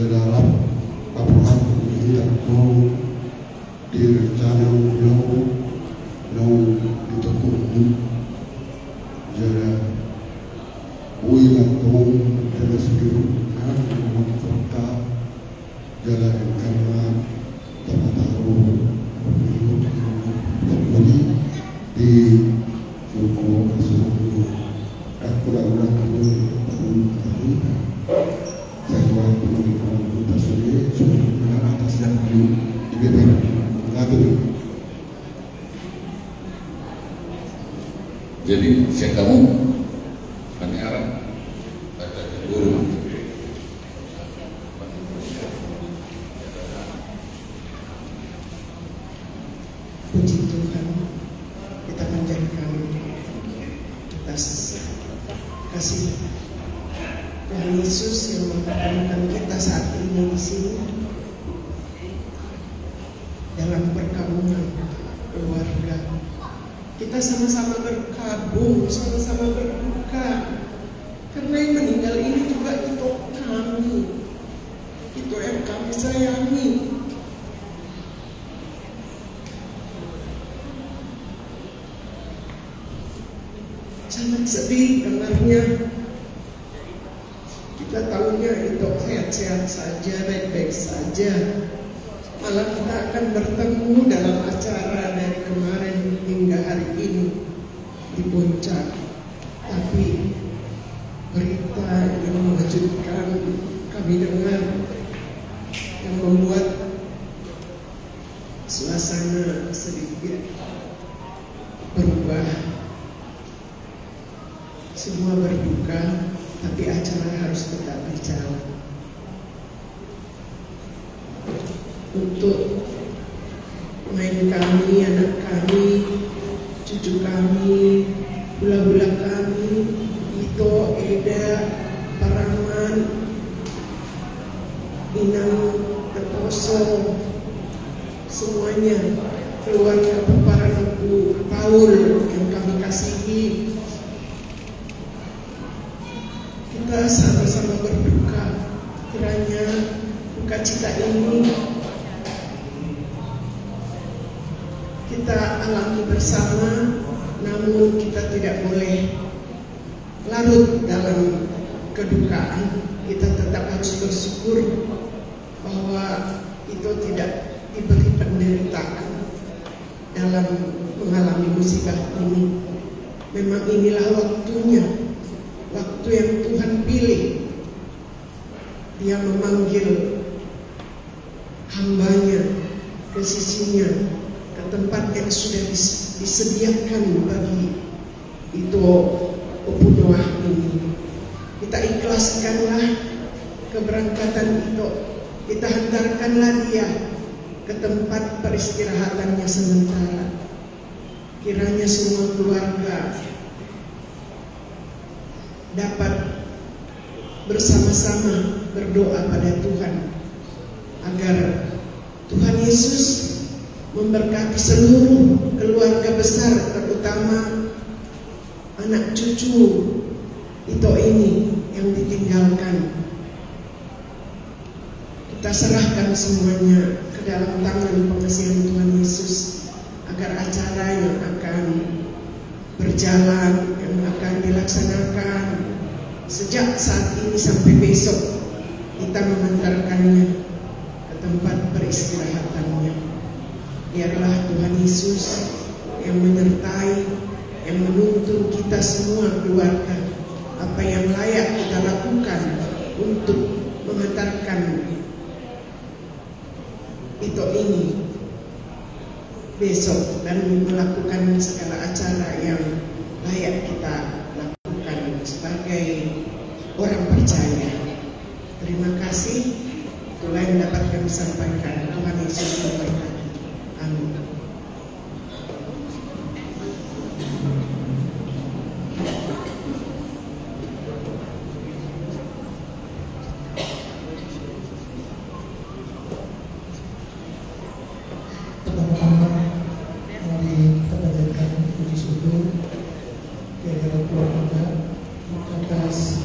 dalam kapuhan kita mau direncana mau ditekun jadi uilah kong terus biru mau kota jalan karena tahu jadi di buku seluruh aku udah tahu tadi saya buat pendidikan kita sudah atas dan di BPN ngatur. Jadi saya kamu kami arah baca guru. Puji Tuhan, kita panjatkan atas kasih Tuhan Yesus yang mempertemukan kita saat ini di sini dalam perkabungan keluarga. Kita sama-sama berkabung, sama-sama berduka karena yang meninggal ini juga itu kami, itu yang kami sayangi. Sangat sedih dengarnya. Kita tahunya itu sehat-sehat saja, baik-baik saja. Malah kita akan bertemu dalam acara dari kemarin hingga hari ini di Puncak. Tapi berita yang mengejutkan kami dengar yang membuat suasana sedikit berubah. Semua berduka, tapi acara harus tetap berjalan. Untuk main kami, anak kami, cucu kami, bula-bula kami, Ito, Eda, Paraman, Inang, Teposo, semuanya, keluarga Paranepu, Paul yang kami kasihi. Kita sama-sama berduka, kiranya duka cita ini kita alami bersama, namun kita tidak boleh larut dalam kedukaan. Kita tetap harus bersyukur bahwa itu tidak diberi penderitaan dalam mengalami musibah ini. Memang inilah waktunya, waktu yang Tuhan pilih. Dia memanggil hambanya ke sisinya, ke tempat yang sudah disediakan bagi itu Opudoah ini. Kita ikhlaskanlah keberangkatan itu, kita hantarkanlah dia ke tempat peristirahatannya sementara. Kiranya semua keluarga dapat bersama-sama berdoa pada Tuhan agar Tuhan Yesus memberkati seluruh keluarga besar, terutama anak cucu itu ini yang ditinggalkan. Kita serahkan semuanya ke dalam tangan pengasihan Tuhan Yesus agar acara yang akan berjalan, yang akan dilaksanakan sejak saat ini sampai besok, kita mengantarkannya ke tempat peristirahatannya. Biarlah Tuhan Yesus yang menyertai, yang menuntun kita semua keluarga, apa yang layak kita lakukan untuk mengantarkan itu ini besok, dan melakukan segala acara yang layak kita lakukan sebagai orang percaya. Terima kasih. Itulah yang dapat kami sampaikan. Tuhan Yesus memberkati. Amin.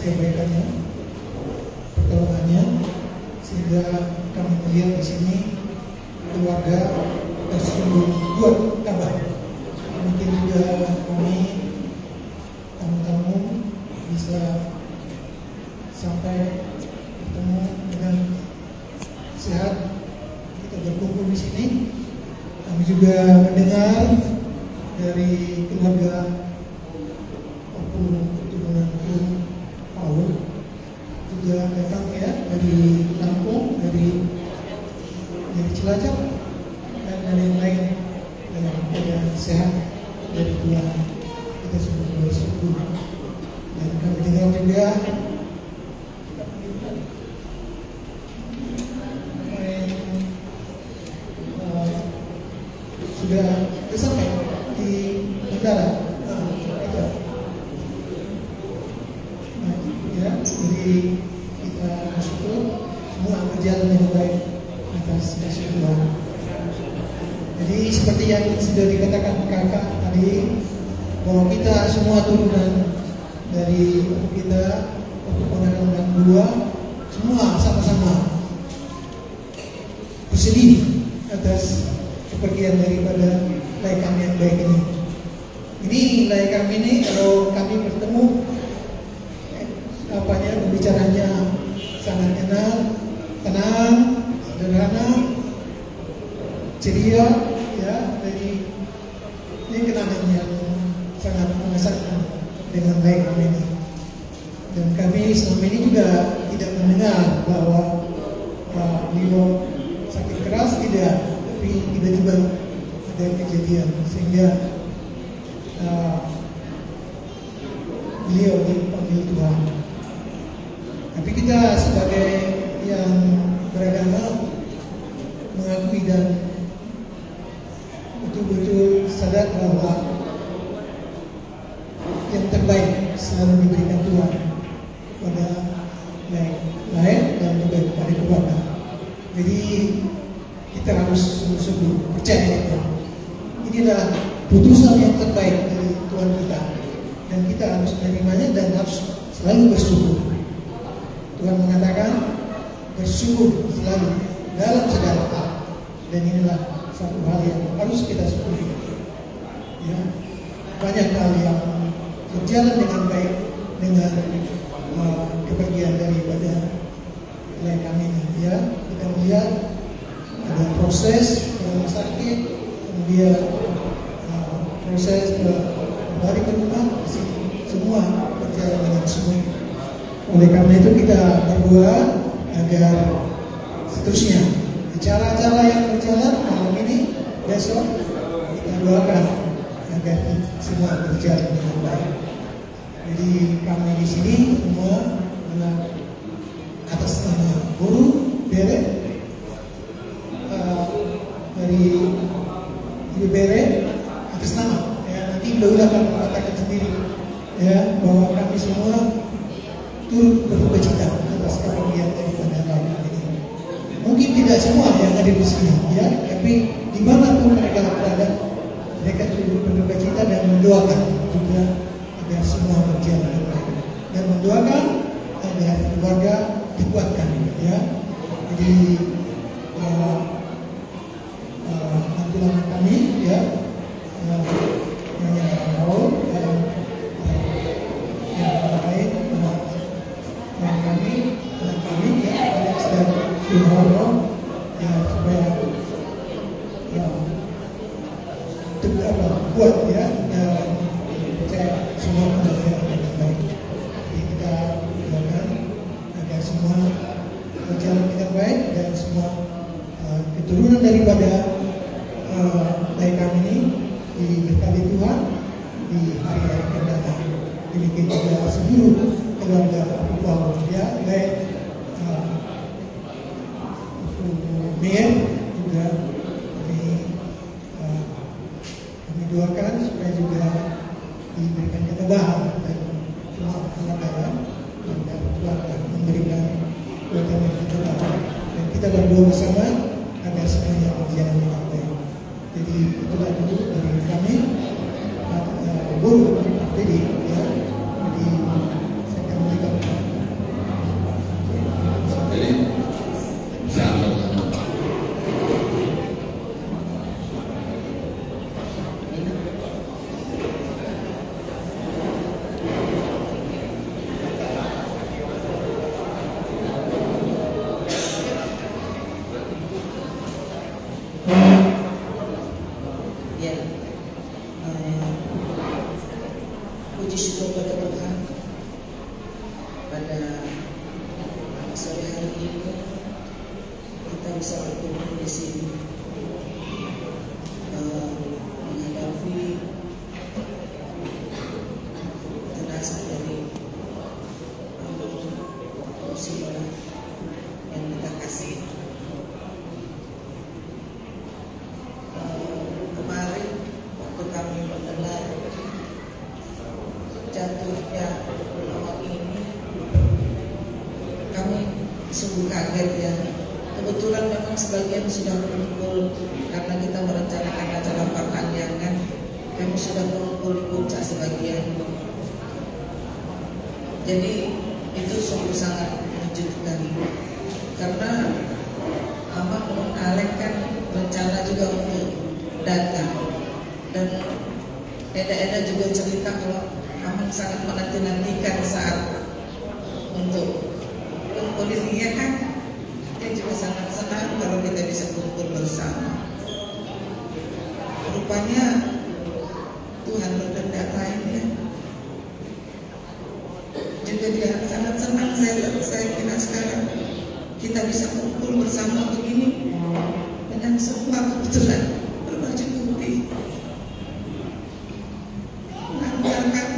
Kebaikannya, pertolongannya, sehingga juga kami melihat di sini keluarga tersungguh kuat tabah. Mungkin juga kami tamu-tamu bisa sampai bertemu dengan sehat. Kita berkumpul di sini. Kami juga mendengar dari keluarga keturunan Paul juga datang ya dari Lampung, dari Cilacap dan dari yang lain dalam keadaan sehat dari Tuhan. Kita semua bersyukur. Dan kami dengar juga sudah sampai di bandara. Ya, jadi kita bersyukur semua berjalan dengan baik atas kasih Tuhan. Jadi seperti yang sudah dikatakan kakak tadi, bahwa kita semua turunan dari kita, keponakan dan dua, semua sama-sama bersedih atas kepergian daripada lai kami yang baik ini. Ini lai kami ini kalau kami bertemu pembicaranya sangat enak, tenang, sederhana, ceria, ya. Jadi ini kenangan yang sangat mengesankan dengan baik kami ini. Dan kami selama ini juga tidak mendengar bahwa beliau sakit keras, tidak, tapi tiba-tiba ada kejadian sehingga beliau dipanggil Tuhan. Tapi kita sebagai yang beragama mengakui dan betul-betul sadar bahwa yang terbaik selalu diberikan Tuhan kepada lain dan juga kepada keluarga. Jadi kita harus sungguh-sungguh percaya itu. Ini adalah putusan yang terbaik dari Tuhan kita, dan kita harus menerimanya dan harus selalu bersyukur. Tuhan mengatakan bersyukur selalu dalam segala hal, dan inilah satu hal yang harus kita syukuri. Ya, banyak hal yang berjalan dengan baik dengan kepergian daripada klien kami ini. Ya, kita melihat ada proses rumah sakit, kemudian proses kembali ke rumah, semua berjalan dengan semua. Oleh karena itu kita berdoa agar seterusnya acara-acara yang berjalan malam ini, besok kita doakan agar semua berjalan dengan baik. Jadi kami di sini semua atas nama guru Bere, dari Ibu Bere atas nama, ya, nanti beliau akan mengatakan sendiri ya bahwa kami semua turut berduka cita atas kepergian daripada lain ini. Mungkin tidak semua yang ada di sini, ya, tapi dimanapun mereka berada, mereka turut berduka cita dan mendoakan juga agar semua berjalan dengan baik, dan mendoakan agar keluarga dikuatkan, ya. Jadi bantuan kami, ya, yang tahu dan yang lain. Kami ya sedang berharap ya supaya ya kuat ya dan percaya semua berjalan dengan baik. Jadi kita doakan agar semua berjalan dengan baik dan semua keturunan daripada baik kami ini diberkati Tuhan di hari yang akan datang. Demikian juga seluruh keluarga Paul, ya, baik Mir juga kami doakan supaya juga diberikan ketabahan dan semua keluarga dan keluarga memberikan kekuatan yang ketabahan, dan kita berdoa bersama agar semuanya berjalan dengan baik. Jadi itulah dulu dari kami, guru jadi ya. bisa berkumpul di sini menghadapi jenazah dari musibah yang kita kasih. Kemarin waktu kami mendengar jatuhnya awal ini, kami sungguh kaget ya. Kebetulan memang sebagian sudah berkumpul karena kita merencanakan acara perpanjangan. Kami sudah berkumpul di puncak sebagian. Jadi itu sungguh sangat mengejutkan karena Almarhum Alek kan rencana juga untuk datang, dan Eda juga cerita kalau Aman sangat menanti-nantikan saat untuk kumpul ini, ya kan? Dia juga sangat senang kalau kita bisa kumpul bersama. Rupanya Tuhan berkehendak lainnya. Juga dia sangat senang saya kira sekarang kita bisa kumpul bersama begini dengan semua kebetulan berbaju putih, mengantarkan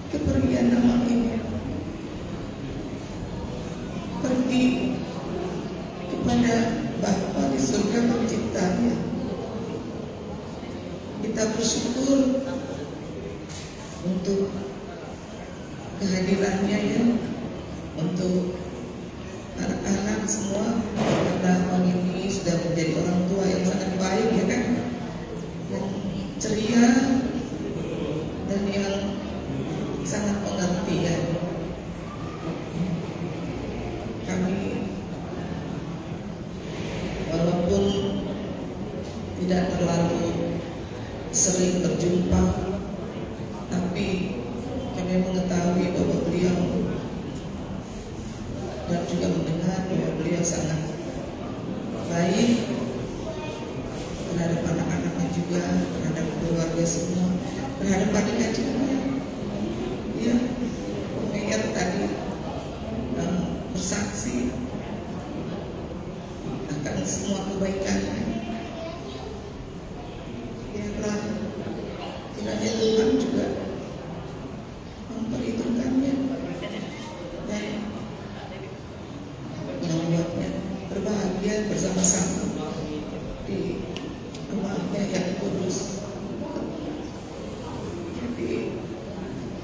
kepergian nama ini pergi kepada Bapa di surga penciptanya. Kita bersyukur untuk kehadirannya ya, untuk anak-anak semua, karena orang ini sudah menjadi orang tua yang sangat baik ya kan, yang ceria dan yang sangat pengertian. Kami walaupun tidak terlalu sering berjumpa, tapi kami mengetahui bahwa beliau dan juga mendengar bahwa beliau sangat baik terhadap anak-anaknya juga, terhadap keluarga semua, terhadap adik juga. Ya, Mayor tadi bersaksi akan semua kebaikannya. Biarlah kiranya Tuhan juga memperhitungkannya dan membuatnya berbahagia bersama-sama di rumahnya yang kudus. Jadi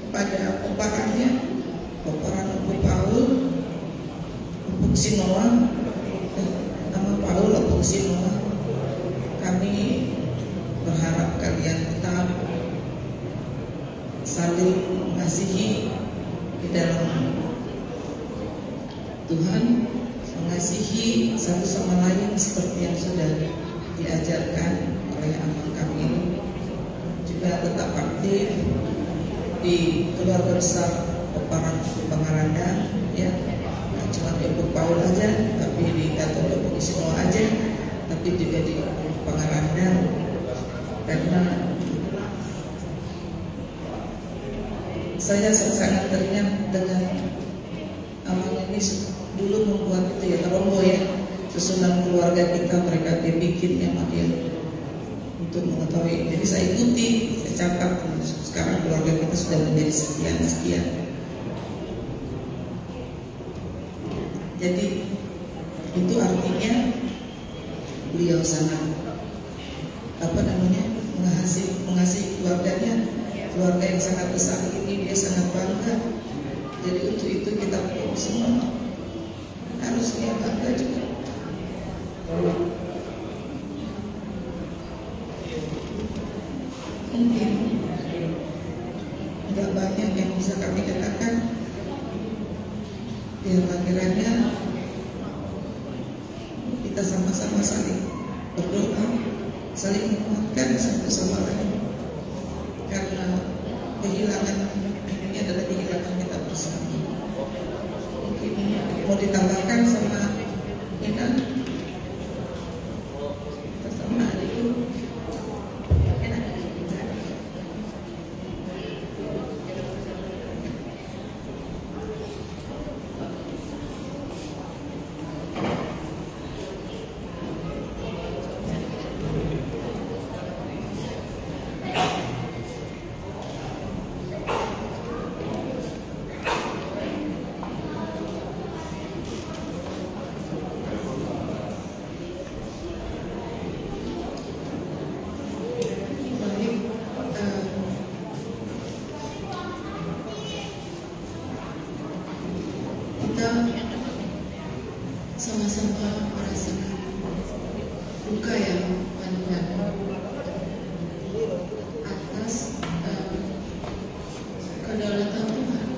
pada pemparannya, pemparan Ibu Paul, Ibu Sinoa, nama Paul Ibu Sinoa, kami berharap kalian tetap saling mengasihi di dalam Tuhan, mengasihi satu sama lain seperti yang sudah diajarkan oleh amal kami. Juga tetap aktif di keluarga besar Peparan Pangaranda, ya, nah, cuma di Ibu Paul aja, tapi di atau Ibu Sinoa aja, tapi juga di Pangaranda, karena saya sangat teringat dengan amal ini dulu membuat itu ya, terombo ya, susunan keluarga kita, mereka dia bikin sama dia untuk mengetahui. Jadi saya ikuti, saya catat, sekarang keluarga kita sudah menjadi sekian. Jadi itu artinya beliau sangat mengasihi keluarganya, keluarga yang sangat besar ini dia sangat bangga. Jadi untuk itu kita semua harusnya bangga juga. Mungkin tidak banyak yang bisa kami katakan. Biarlah kiranya kita sama-sama saling berdoa, saling menguatkan satu sama lain, karena kehilangan ini adalah kehilangan kita bersama. Mungkin mau ditambahkan sama Nina, sama adikku. sama-sama merasakan duka yang panjang atas kedaulatan Tuhan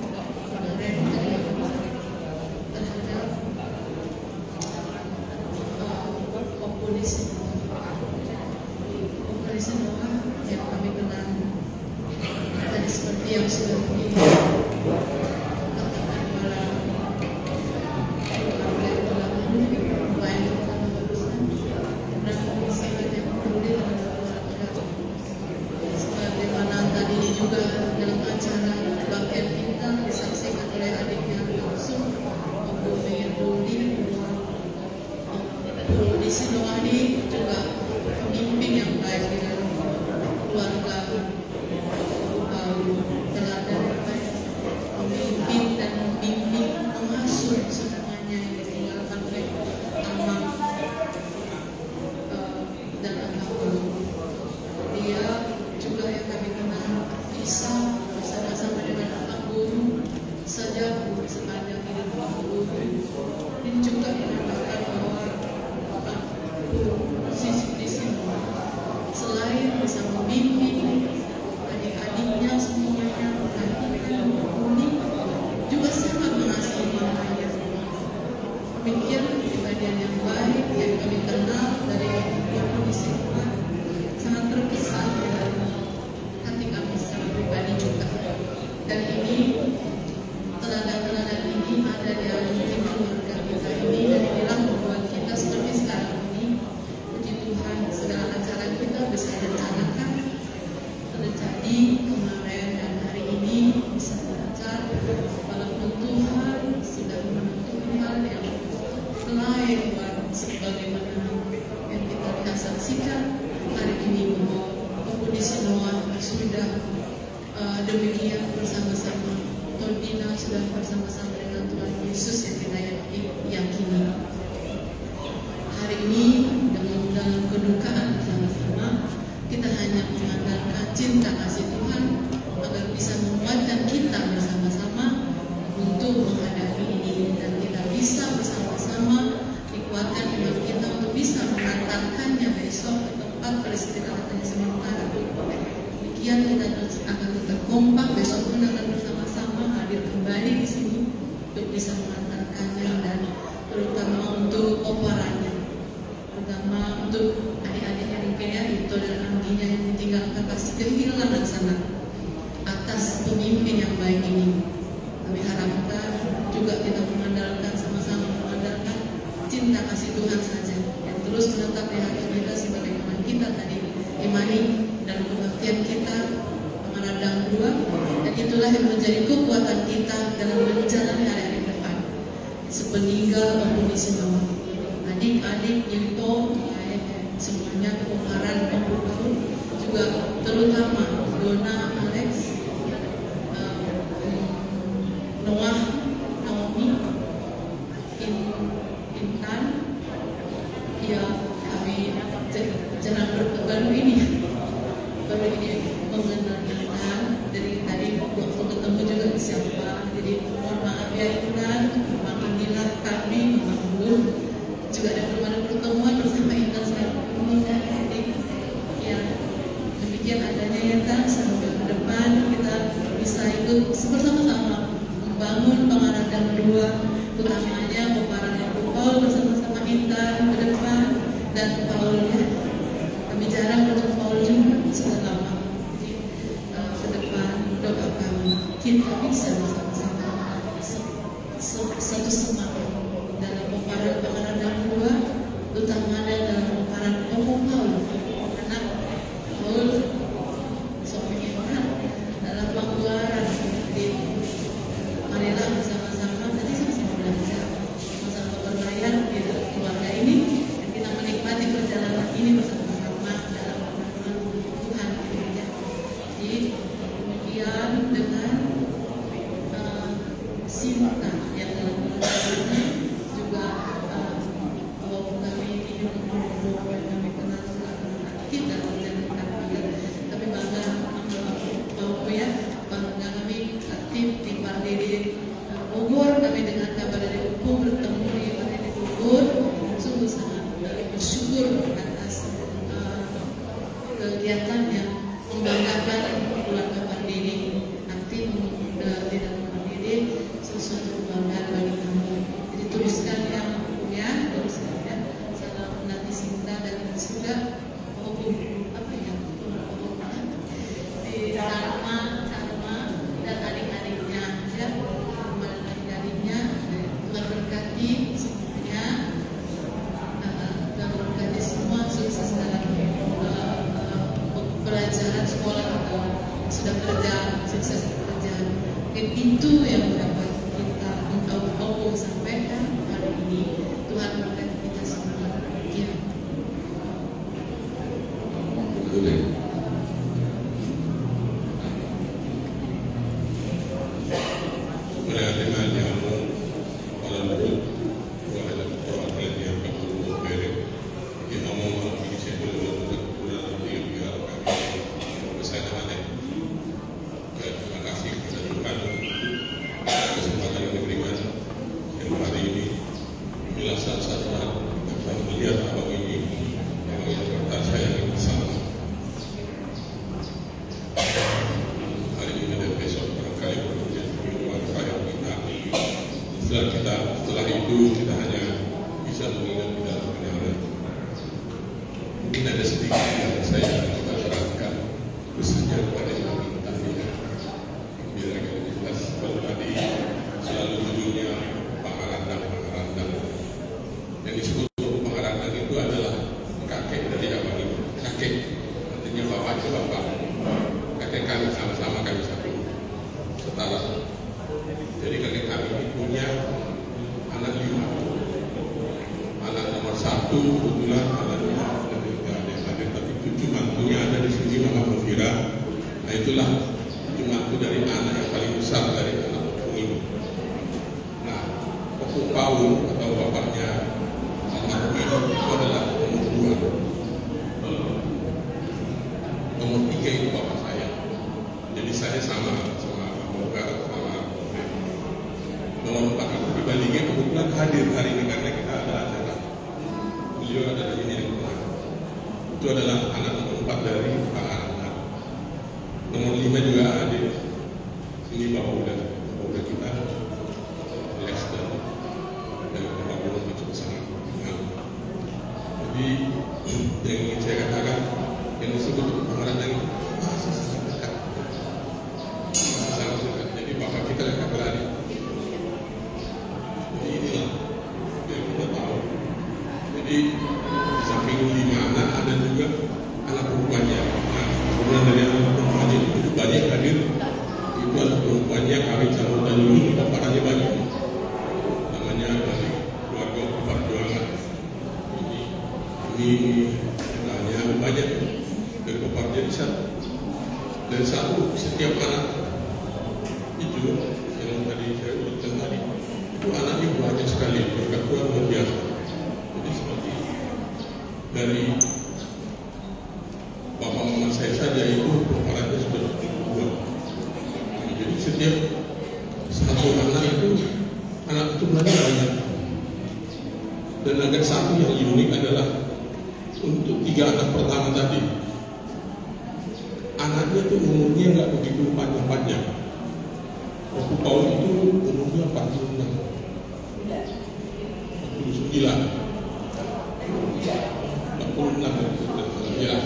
kemarin terhadap oposisi Noah yang kami kenal tadi seperti yang sudah dikatakan oleh sebagaimana tadi juga dalam acara kebaktian kita disaksikan oleh adiknya langsung maupun di Noah ini juga pemimpin yang baik di dalam keluarga, teladan yang baik, pemimpin dan membimbing, mengasuh semuanya yang ditinggalkan oleh Amang dan Akang. Dia juga yang kami kenal bisa bersama-sama dengan Akang Guru sejak sepanjang hidup Akang Guru. Ini juga menandakan bahwa sisi di sini selain bisa membimbing adik-adiknya semuanya memperhatikan unik juga sangat mengasihi ayah. Demikian kepribadian yang baik yang kami kenal dari kondisi Tuhan sangat terkesan dalam hati kami secara pribadi juga. Dan ini teladan-teladan ini ada di dalam keluarga kita ini dan inilah membuat kita seperti sekarang ini. Puji Tuhan, segala acara kita bisa direncanakan terjadi kemarin dan hari ini bisa lancar walaupun Tuhan sudah menentukan hal yang lain buat sebagaimana yang kita lihat saksikan hari ini bahwa kondisi Noah sudah demikian bersama-sama. Tondina sudah bersama-sama dengan Tuhan Yesus yang kita yakini. Hari ini dalam kedukaan bersama-sama kita hanya mengandalkan cinta kasih Tuhan agar bisa menguatkan kita bersama-sama untuk menghadapi ini dan kita bisa bersama-sama dikuatkan iman kita untuk bisa mengantarkannya besok ke tempat peristirahatan sementara. Demikian kita akan tetap kompak besok pun akan bersama-sama hadir kembali di sini untuk bisa mengantarkannya dan terutama untuk operannya, terutama untuk adik-adiknya Rikea itu dan Angginya yang ditinggalkan pasti kehilangan sana atas pemimpin yang baik ini. Kami harapkan juga kita mengandalkan sama-sama mengandalkan cinta kasih Tuhan saja yang terus menetap di hati kita sebagaimana kita tadi imani dan kebaktian kita mengadang dua, dan itulah yang menjadi kekuatan kita dalam menjalani hari-hari depan. Sepeninggal kondisi Noah, adik-adik Yunto, semuanya kebakaran tahun juga terutama Dona, Alex, Noah, Naomi, Intan, ya kami jarang baru ini mengenal Intan dari tadi waktu ketemu juga siapa, jadi mohon maaf ya Intan, panggilan kami menunggu juga ada belum ada pertemuan bersama Intan selama ini dan adik ya demikian adanya ya Intan, semoga ke depan kita bisa ikut bersama-sama membangun pengaradang dua, utamanya peperangan Paul bersama-sama Intan ke depan dan Paul ya. Kami jarang bertemu Paul juga sudah lama. Jadi ke depan doakan kita bisa bersama-sama satu semangat dalam pengaradang dua, utamanya dalam peperangan Paul, anak Paul suami Intan dalam pengeluaran di marilah bersama-sama tadi sama-sama belajar, sama-sama berlayar di keluarga ini dan kita menikmati perjalanan ini bersama-sama dalam nama Tuhan ya. Jadi demikian dengan sudah kerja, sukses bekerja. Dan itu yang dapat kita Allah sampaikan hari ini. Tuhan memberkati kita semua. Ya. Setelah itu kita hanya bisa mengingat di dalam kenyataan. Mungkin ada sedikit yang saya coba terangkan khususnya kepada yang minta biar agak jelas. Kalau tadi selalu judulnya Pangarandang. Yang disebut Pangarandang itu adalah kakek dari abang itu. Kakek artinya bapak itu bapak. Kakek kami sama-sama kami satu setara. Jadi kakek kami punya anak 5. Anak nomor 1 kebetulan anaknya ada tapi cucu mantunya ada di sini nama Mufira. Nah itulah cucu mantu dari anak yang paling besar dari anak ini. Nah, Opu Paul atau bapaknya almarhum itu adalah nomor 2. Nomor 3 itu bapak saya. Jadi saya sama nomor 4 itu dibandingnya kebetulan hadir hari ini karena kita ada acara. Beliau ada di sini. Itu adalah anak nomor 4 dari Pak Arna. Nomor 5 juga hadir. Ini Bapak udah kita Lex dan Bapak Guru itu sangat mengenal. Jadi yang ingin saya katakan yang disebut pengarandang itu masih sangat dekat. Sangat dekat. Jadi Bapak kita akan berani. Jadi di samping 5 anak ada juga anak perempuannya. Nah, kemudian dari anak perempuannya itu banyak hadir. Itu anak perempuannya kawin sama dulu, bapaknya banyak. Namanya dari keluarga perjuangan. Ini namanya banyak dari bapaknya di sana. Dan satu setiap anak itu yang tadi saya urutkan tadi itu anaknya banyak sekali berkat Tuhan luar biasa. Dari bapak mama saya saja itu perannya sudah 2. Jadi setiap satu anak itu belajar banyak. Dan ada satu yang unik adalah untuk 3 anak pertama tadi, anaknya itu umurnya nggak begitu panjang-panjang. Waktu Paul itu umurnya 46, 49. 46 ya.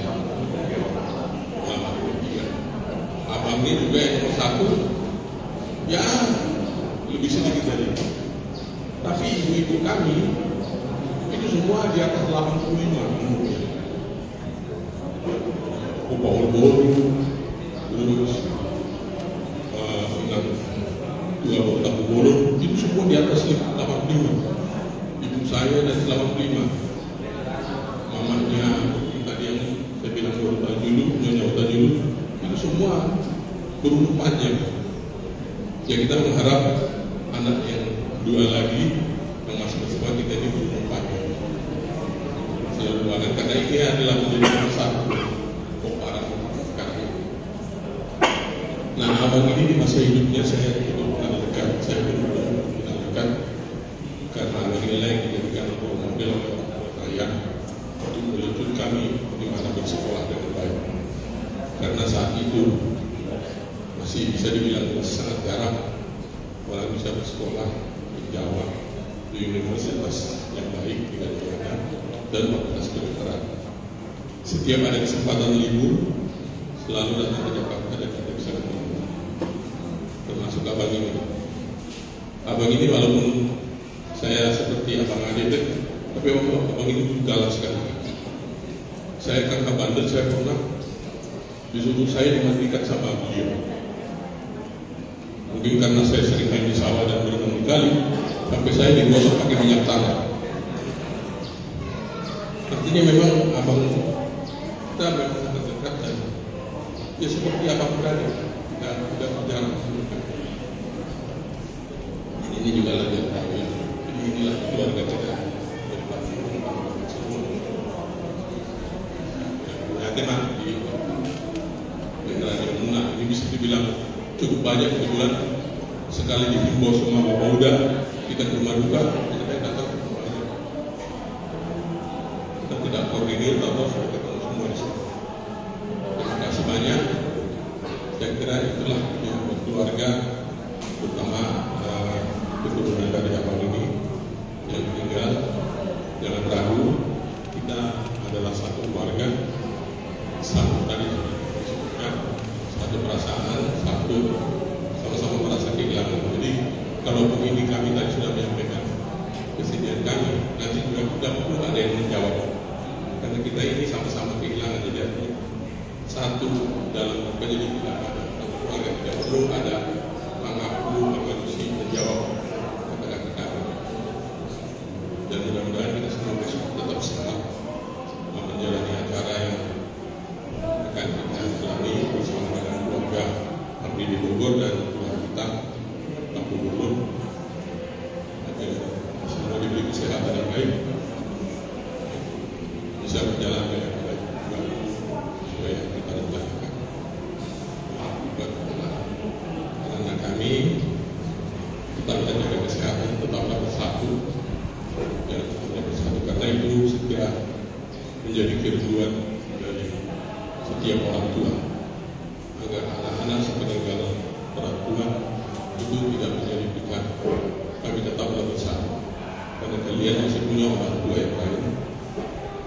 Abangnya juga yang nomor 1 ya lebih sedikit dari itu. Tapi ibu-ibu kami itu semua di atas 85 umurnya. Paul Boru terus dua Bapak Boru itu semua di atas 85. Ibu saya dan 85. Mamanya tadi yang saya bilang Nyonya Utajulu itu semua berumur panjang. Ya kita mengharap anak yang 2 lagi yang masih bersama kita ini berumur panjang. Selalu doakan karena ini adalah menjadi masalah koparan sekarang. Nah abang ini di masa hidupnya saya benar-benar dekat, saya benar-benar dekat karena abang nilai dijadikan model rakyat. Menuntut kami bagaimana bersekolah dengan baik. Karena saat itu masih bisa dibilang sangat jarang orang bisa bersekolah di Jawa di universitas yang baik dengan Jawa dan fakultas kedokteran. Setiap ada kesempatan libur selalu datang ke Jakarta dan kita bisa ketemu. Termasuk abang ini. Abang ini walaupun saya seperti abang adik, tapi abang ini galak sekali. Saya kan ke Bandung, saya pernah disuruh saya dimandikan sama beliau. Mungkin karena saya sering main di sawah dan berenang di kali, sampai saya digosok pakai minyak tanah. Artinya memang abang kita memang sangat dekat dan ya seperti abang berada, tidak berjarak. Ini juga lanjut kami. Jadi inilah keluarga kita. Ya teman di Radio Muna ini bisa dibilang cukup banyak kebetulan sekali dihimbau semua Bapak Uda kita ke rumah duka kita datang ke rumah duka. Kita tidak koordinir atau sudah ketemu semua di sini. Terima kasih banyak. Saya kira itulah yang keluarga terutama keturunan dari abang ini yang meninggal. Jangan ragu, kita adalah satu keluarga, satu tadi satu perasaan, satu sama-sama merasa kehilangan. Jadi kalaupun ini kami tadi sudah menyampaikan kesedihan kami, nanti juga tidak perlu ada yang menjawab, karena kita ini sama-sama kehilangan. Jadi satu dalam menjadi tidak ada keluarga, tidak perlu ada mengaku mengurusi menjawab kata-kata kami. Dan mudah-mudahan kita semua besok tetap sehat menjalani acara yang akan kita jalani bersama dengan keluarga Abdi di Bogor dan keluarga kita Pak Gubernur. Semua diberi kesehatan yang baik, bisa berjalan dengan baik juga sesuai yang kita rencanakan. Karena kami tetap jaga kesehatan, tetaplah bersatu dan bersatu, karena itu segera menjadi kerinduan dari setiap orang tua, agar anak-anak sepeninggalan orang tua itu tidak menjadi beban. Kami tetaplah bersama, karena kalian masih punya orang tua yang lain,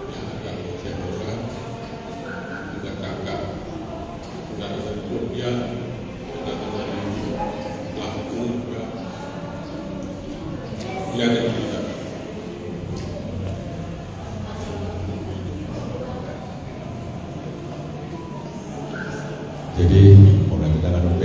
yang akan saya doakan, juga kakak, juga dari keluarga, juga dari lampung, juga dia ada kita. Jadi, mulai kita akan